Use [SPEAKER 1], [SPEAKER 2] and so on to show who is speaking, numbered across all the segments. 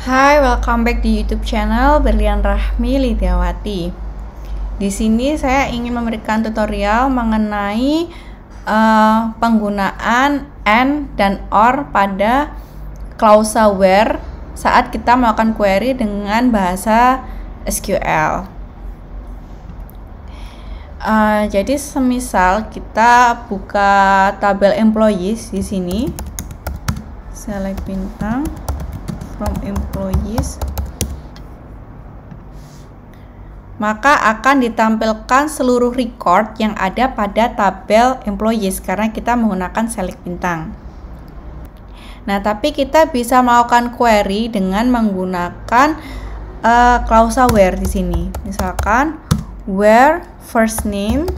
[SPEAKER 1] Hai, welcome back di YouTube channel Berlian Rahmi Lidiawati. Di sini saya ingin memberikan tutorial mengenai penggunaan and dan or pada klausa where saat kita melakukan query dengan bahasa SQL. Jadi semisal kita buka tabel employees di sini, select bintang from employees, maka akan ditampilkan seluruh record yang ada pada tabel employees karena kita menggunakan select bintang. Nah, tapi kita bisa melakukan query dengan menggunakan klausa where di sini. Misalkan where first name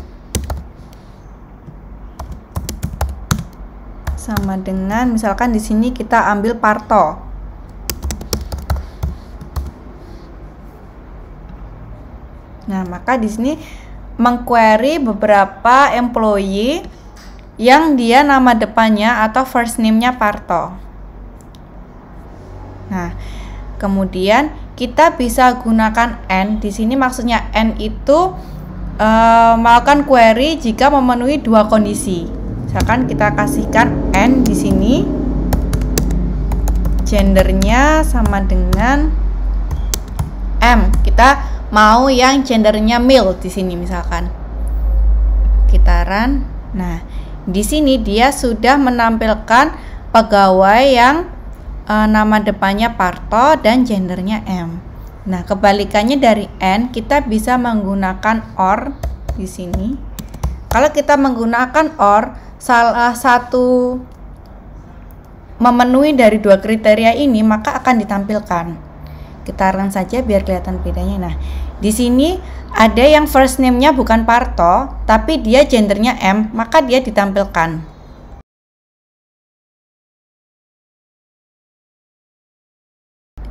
[SPEAKER 1] sama dengan, misalkan di sini kita ambil Parto. Nah, maka di sini mengquery beberapa employee yang dia nama depannya atau first name-nya Parto. Nah, kemudian kita bisa gunakan and. Di sini maksudnya and itu melakukan query jika memenuhi dua kondisi. Misalkan kita kasihkan and di sini, gendernya sama dengan M. Kita mau yang gendernya male di sini misalkan. Kita run. Nah, di sini dia sudah menampilkan pegawai yang nama depannya Parto dan gendernya M. Nah, kebalikannya dari and, kita bisa menggunakan or di sini. Kalau kita menggunakan or, salah satu memenuhi dari dua kriteria ini, maka akan ditampilkan. Kita run saja biar kelihatan bedanya. Nah, di sini ada yang first name-nya bukan Parto, tapi dia gendernya M, maka dia ditampilkan.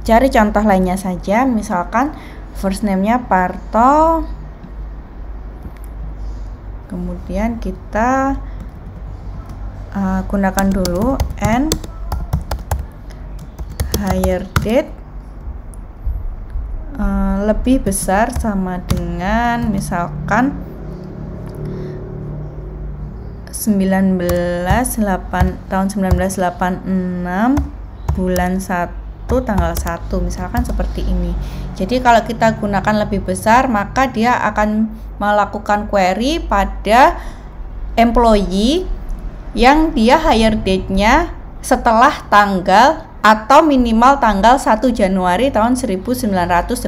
[SPEAKER 1] Cari contoh lainnya saja, misalkan first name-nya Parto, kemudian kita gunakan dulu and hire date lebih besar sama dengan misalkan tahun 1986 bulan 1 tanggal 1, misalkan seperti ini. Jadi kalau kita gunakan lebih besar, maka dia akan melakukan query pada employee yang dia hire date-nya setelah tanggal atau minimal tanggal 1 Januari tahun 1986.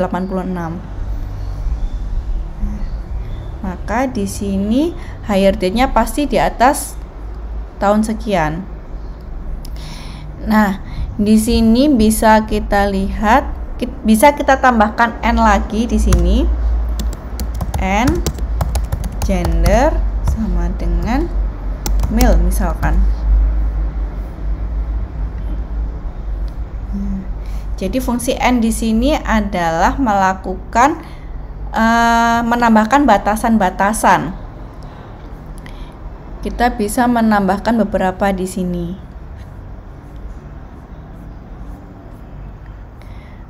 [SPEAKER 1] Maka di sini hire date-nya pasti di atas tahun sekian. Nah, di sini bisa kita lihat, bisa kita tambahkan and lagi di sini. And gender sama dengan male misalkan. Jadi fungsi and di sini adalah melakukan menambahkan batasan-batasan. Kita bisa menambahkan beberapa di sini.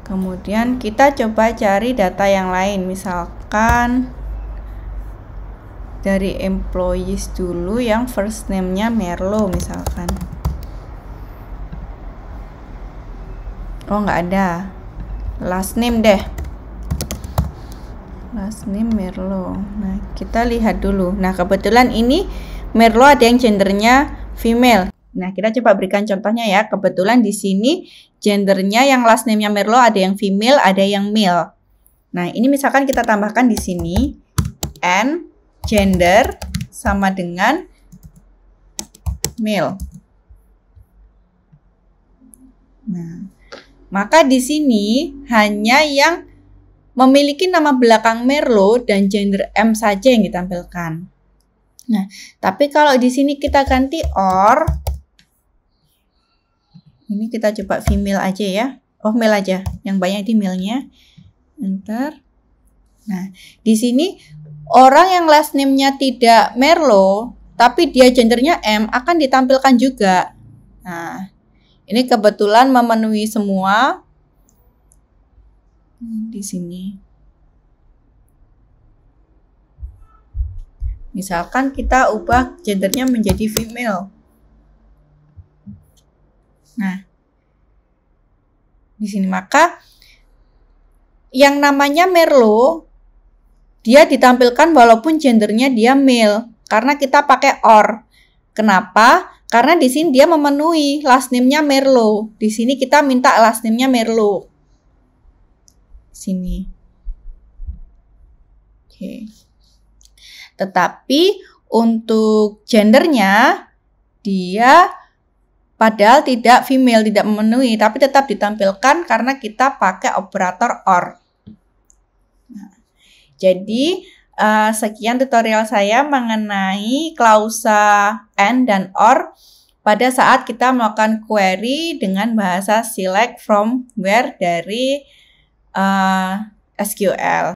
[SPEAKER 1] Kemudian kita coba cari data yang lain, misalkan dari employees dulu yang first name-nya Merlo misalkan. Oh, nggak ada. Last name deh. Last name Merlo. Nah, kita lihat dulu. Nah, kebetulan ini Merlo ada yang gendernya female. Nah, kita coba berikan contohnya ya. Kebetulan di sini gendernya yang last name-nya Merlo ada yang female, ada yang male. Nah, ini misalkan kita tambahkan di sini and gender sama dengan male. Nah, maka di sini hanya yang memiliki nama belakang Merlo dan gender M saja yang ditampilkan. Nah, tapi kalau di sini kita ganti or, ini kita coba female aja ya. Oh, male aja, yang banyak di male-nya. Enter. Nah, di sini orang yang last name-nya tidak Merlo, tapi dia gendernya M akan ditampilkan juga. Nah, ini kebetulan memenuhi semua. Di sini. Misalkan kita ubah gendernya menjadi female. Nah, di sini maka yang namanya Merlo dia ditampilkan walaupun gendernya dia male karena kita pakai or. Kenapa? Karena di sini dia memenuhi last name-nya Merlo. Di sini kita minta last name-nya Merlo. Sini. Oke. Tetapi untuk gendernya dia padahal tidak female, tidak memenuhi, tapi tetap ditampilkan karena kita pakai operator or. Nah, jadi sekian tutorial saya mengenai klausa and dan or pada saat kita melakukan query dengan bahasa select from where dari SQL.